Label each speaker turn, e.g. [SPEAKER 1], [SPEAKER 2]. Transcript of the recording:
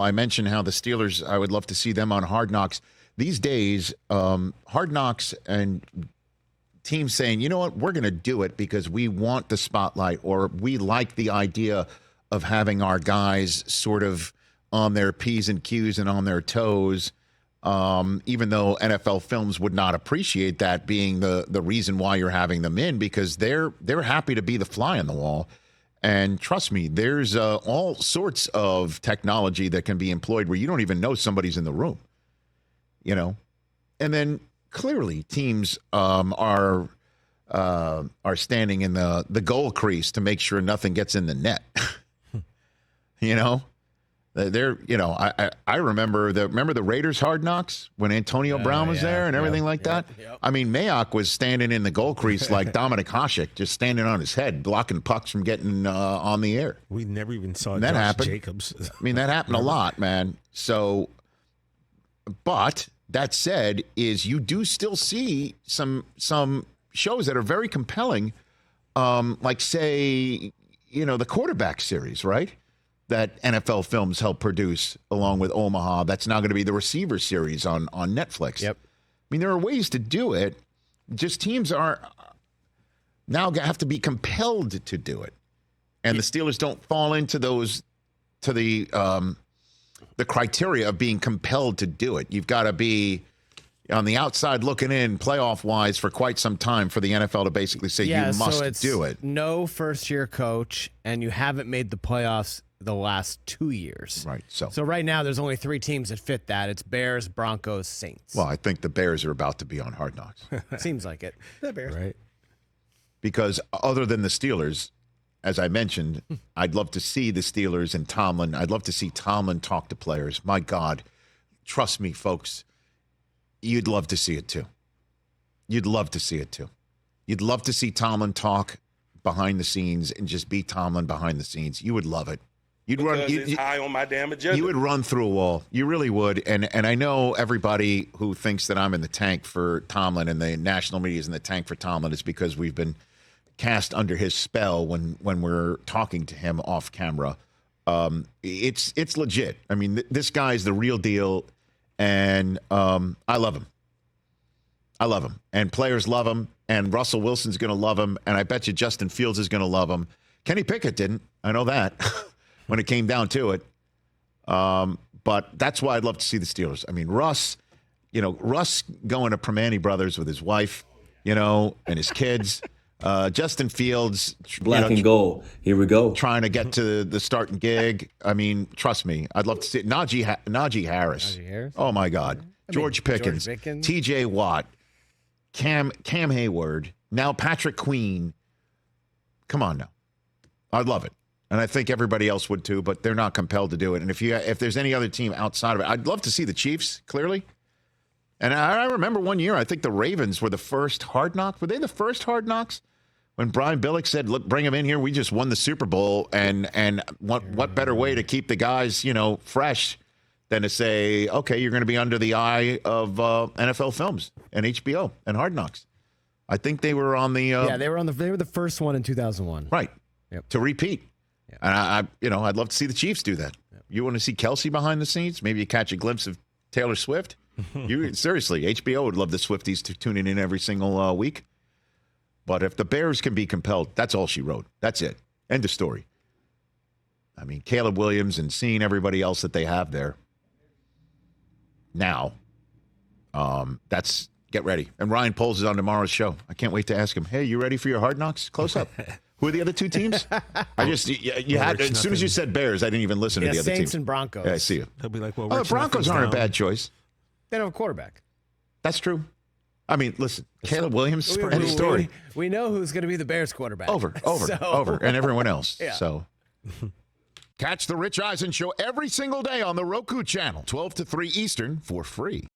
[SPEAKER 1] I mentioned how the Steelers, I would love to see them on Hard Knocks. These days, Hard Knocks and teams saying, you know what, we're going to do it because we want the spotlight, or we like the idea of having our guys sort of on their P's and Q's and on their toes, even though NFL Films would not appreciate that being the reason why you're having them in, because they're happy to be the fly on the wall. And trust me, there's all sorts of technology that can be employed where you don't even know somebody's in the room, you know. And then clearly teams are standing in the goal crease to make sure nothing gets in the net. You know, they're, you know, I remember the Raiders Hard Knocks when Antonio Brown was there and everything like that. Yep. I mean, Mayock was standing in the goal crease like Dominic Hasek, just standing on his head, blocking pucks from getting on the air.
[SPEAKER 2] We never even saw
[SPEAKER 1] that happen.
[SPEAKER 2] Jacobs.
[SPEAKER 1] I mean, that happened a lot, man. So, but that said, is you do still see some shows that are very compelling, like say, you know, the quarterback series, right? That NFL Films helped produce along with Omaha. That's now going to be the receiver series on Netflix.
[SPEAKER 3] Yep.
[SPEAKER 1] I mean, there are ways to do it. Just teams are now have to be compelled to do it. And the Steelers don't fall into those, to the criteria of being compelled to do it. You've got to be on the outside looking in playoff-wise for quite some time for the NFL to basically say you must do it.
[SPEAKER 3] No first-year coach, and you haven't made the playoffs the last 2 years.
[SPEAKER 1] Right. So
[SPEAKER 3] right now there's only 3 teams that fit that. It's Bears, Broncos, Saints.
[SPEAKER 1] Well, I think the Bears are about to be on Hard Knocks.
[SPEAKER 3] Seems like it.
[SPEAKER 2] The Bears. Right.
[SPEAKER 1] Because other than the Steelers, as I mentioned, I'd love to see the Steelers and Tomlin. I'd love to see Tomlin talk to players. My God, trust me, folks, you'd love to see it too. You'd love to see it too. You'd love to see Tomlin talk behind the scenes and just be Tomlin behind the scenes. You would love it.
[SPEAKER 4] It's high on my damn agenda.
[SPEAKER 1] You would run through a wall. You really would. And I know everybody who thinks that I'm in the tank for Tomlin and the national media is in the tank for Tomlin is because we've been cast under his spell when we're talking to him off camera. It's legit. I mean, this guy's the real deal, and I love him. I love him. And players love him, and Russell Wilson's going to love him, and I bet you Justin Fields is going to love him. Kenny Pickett didn't. I know that. When it came down to it. But that's why I'd love to see the Steelers. I mean, Russ going to Primanti Brothers with his wife, you know, and his kids. Justin Fields.
[SPEAKER 5] Black and gold. Here we go.
[SPEAKER 1] Trying to get to the starting gig. I mean, trust me, I'd love to see it. Najee Harris.
[SPEAKER 3] Najee Harris?
[SPEAKER 1] Oh, my God. George Pickens. T.J. Watt. Cam Hayward. Now Patrick Queen. Come on now. I'd love it. And I think everybody else would too, but they're not compelled to do it. And if there's any other team outside of it, I'd love to see the Chiefs, clearly. And I remember one year, I think the Ravens were the first Hard Knocks. Were they the first Hard Knocks? When Brian Billick said, look, bring them in here. We just won the Super Bowl. And what better way to keep the guys, you know, fresh than to say, okay, you're going to be under the eye of NFL Films and HBO and Hard Knocks. I think they were on the...
[SPEAKER 3] they were the first one in 2001.
[SPEAKER 1] Right.
[SPEAKER 3] Yep.
[SPEAKER 1] To repeat. And I'd love to see the Chiefs do that. Yep. You want to see Kelsey behind the scenes? Maybe you catch a glimpse of Taylor Swift. Seriously, HBO would love the Swifties to tuning in every single week. But if the Bears can be compelled, that's all she wrote. That's it. End of story. I mean, Caleb Williams and seeing everybody else that they have there. Now, get ready. And Ryan Poles is on tomorrow's show. I can't wait to ask him, hey, you ready for your Hard Knocks? Close up. Who are the other 2 teams? You had as soon as you said Bears, I didn't even listen to the other teams.
[SPEAKER 3] Saints and Broncos.
[SPEAKER 1] Yeah, I see you.
[SPEAKER 2] He'll be like, well,
[SPEAKER 1] the Broncos aren't a bad choice.
[SPEAKER 3] They don't have a quarterback.
[SPEAKER 1] That's true. I mean, listen, Caleb Williams, end of story.
[SPEAKER 3] We know who's going to be the Bears quarterback.
[SPEAKER 1] Over, and everyone else. Yeah. So, catch the Rich Eisen Show every single day on the Roku channel, 12 to 3 Eastern, for free.